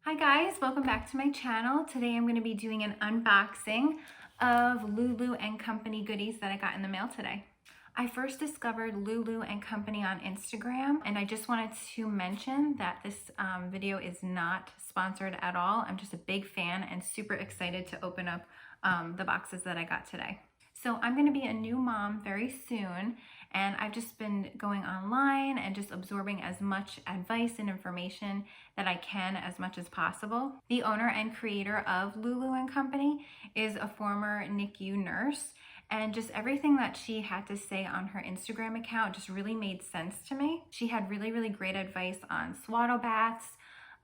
Hi guys, welcome back to my channel. Today I'm going to be doing an unboxing of Lulu & Company goodies that I got in the mail today. I first discovered Lulu & Company on Instagram, and I just wanted to mention that this video is not sponsored at all. I'm just a big fan and super excited to open up the boxes that I got today. So I'm going to be a new mom very soon, and I've just been going online and just absorbing as much advice and information that I can as much as possible. The owner and creator of Lulu & Company is a former NICU nurse, and just everything that she had to say on her Instagram account just really made sense to me. She had really great advice on swaddle baths,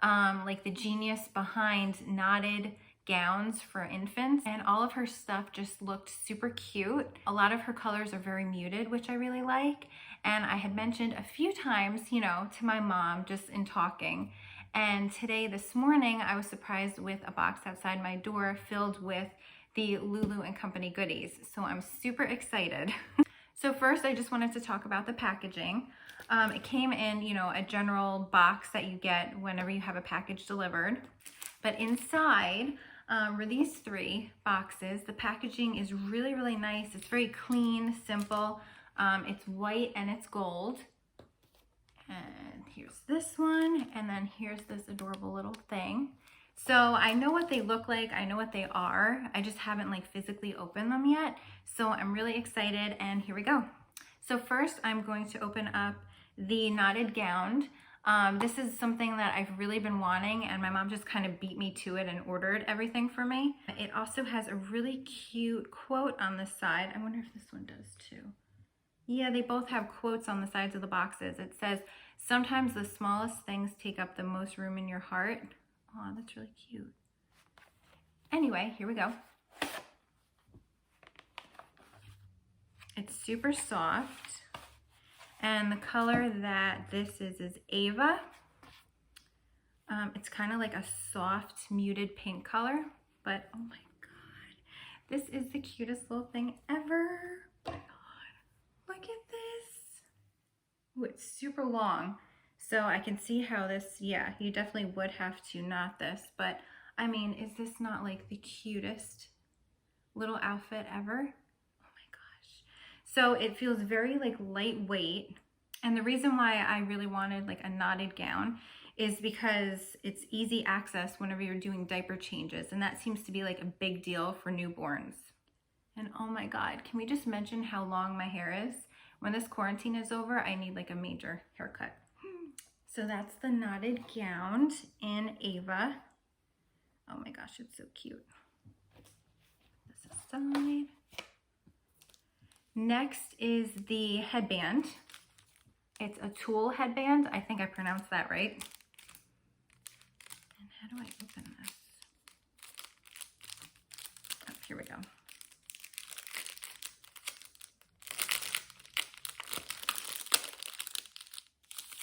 like the genius behind knotted gowns for infants, and all of her stuff just looked super cute. A lot of her colors are very muted, which I really like, and I had mentioned a few times, to my mom just in talking. And this morning, I was surprised with a box outside my door filled with the Lulu & Company goodies, so I'm super excited. So first, I just wanted to talk about the packaging. It came in, a general box that you get whenever you have a package delivered. But inside were these 3 boxes. The packaging is really nice. It's very clean, simple. It's white and it's gold. And here's this one, and then here's this adorable little thing. So I know what they look like, I know what they are. I just haven't physically opened them yet. So I'm really excited, and here we go. So first I'm going to open up the knotted gown. This is something that I've really been wanting, and my mom just kind of beat me to it and ordered everything for me. It also has a really cute quote on the side. I wonder if this one does too. Yeah, they both have quotes on the sides of the boxes. It says, "Sometimes the smallest things take up the most room in your heart." Oh, that's really cute. Anyway, here we go. It's super soft. And the color that this is Ava. It's kind of like a soft, muted pink color. But, oh my God, this is the cutest little thing ever. Oh my God, look at this. Ooh, it's super long. So I can see how this, yeah, you definitely would have to knot this. But, I mean, is this not like the cutest little outfit ever? So it feels very lightweight. And the reason why I really wanted a knotted gown is because it's easy access whenever you're doing diaper changes. And that seems to be a big deal for newborns. And oh my God, can we just mention how long my hair is? When this quarantine is over, I need a major haircut. So that's the knotted gown in Ava. Oh my gosh, it's so cute. This aside. Next is the headband. It's a tulle headband. I think I pronounced that right. And how do I open this? Oh, here we go.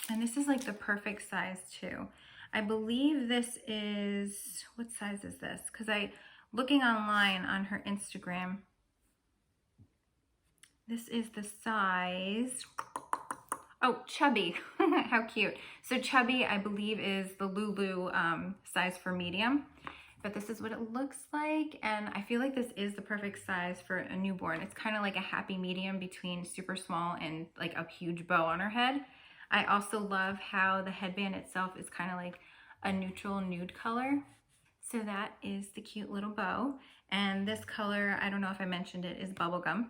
And this is the perfect size too. I believe this is, what size is this? Because looking online on her Instagram, this is the size, oh, chubby, how cute. So chubby, I believe, is the Lulu size for medium, but this is what it looks like, and I feel like this is the perfect size for a newborn. It's kind of like a happy medium between super small and a huge bow on her head. I also love how the headband itself is kind of like a neutral nude color. So that is the cute little bow, and this color, I don't know if I mentioned it, is bubblegum.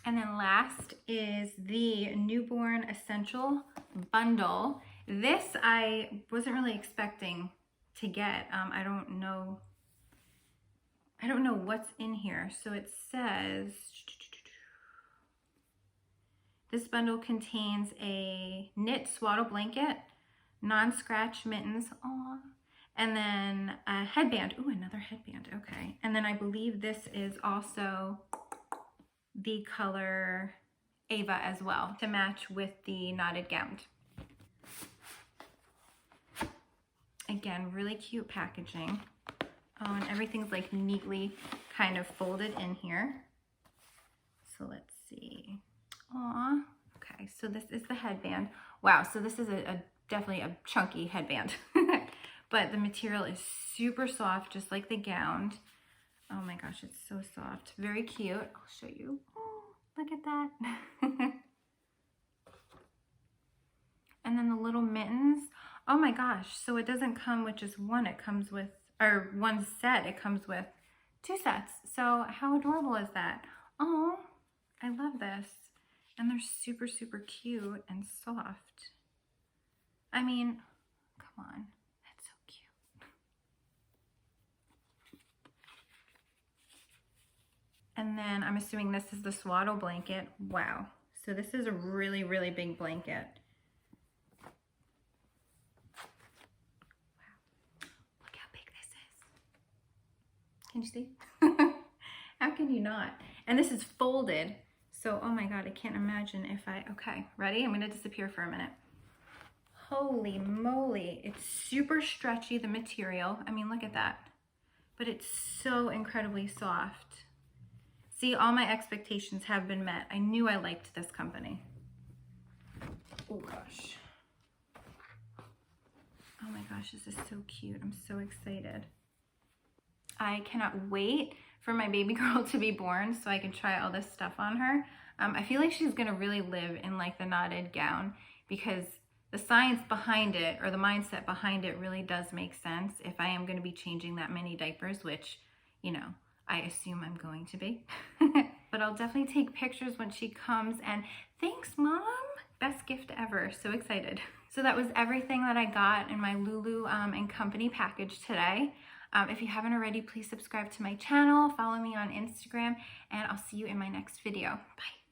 And then last is the Newborn Essential Bundle. This I wasn't really expecting to get. I don't know what's in here. So it says, this bundle contains a knit swaddle blanket, non-scratch mittens, aw, and then a headband. Ooh, another headband, okay. And then I believe this is also the color Ava as well, to match with the knotted gown. Again, really cute packaging. Oh, and everything's neatly kind of folded in here. So let's see. Aw, okay, so this is the headband. Wow, so this is a definitely a chunky headband. But the material is super soft, just like the gown. Oh my gosh, it's so soft. Very cute. I'll show you. Oh, look at that. And then the little mittens. Oh my gosh, so it doesn't come with just one, it comes with, or one set, it comes with 2 sets. So how adorable is that? Oh, I love this. And they're super, super cute and soft. I mean, come on, that's so cute. And then I'm assuming this is the Swaddle Blanket. Wow. So this is a really, really big blanket. Can you see? How can you not? And this is folded. So, oh my God, I can't imagine if okay, ready? I'm gonna disappear for a minute. Holy moly, it's super stretchy, the material. I mean, look at that. But it's so incredibly soft. See, all my expectations have been met. I knew I liked this company. Oh gosh. Oh my gosh, this is so cute. I'm so excited. I cannot wait for my baby girl to be born so I can try all this stuff on her. I feel like she's gonna really live in like the knotted gown because the science behind it, or the mindset behind it, really does make sense if I am gonna be changing that many diapers, which, you know, I assume I'm going to be. But I'll definitely take pictures when she comes, and thanks, Mom. Best gift ever, so excited. So that was everything that I got in my Lulu and Company package today. If you haven't already, please subscribe to my channel, follow me on Instagram, and I'll see you in my next video. Bye.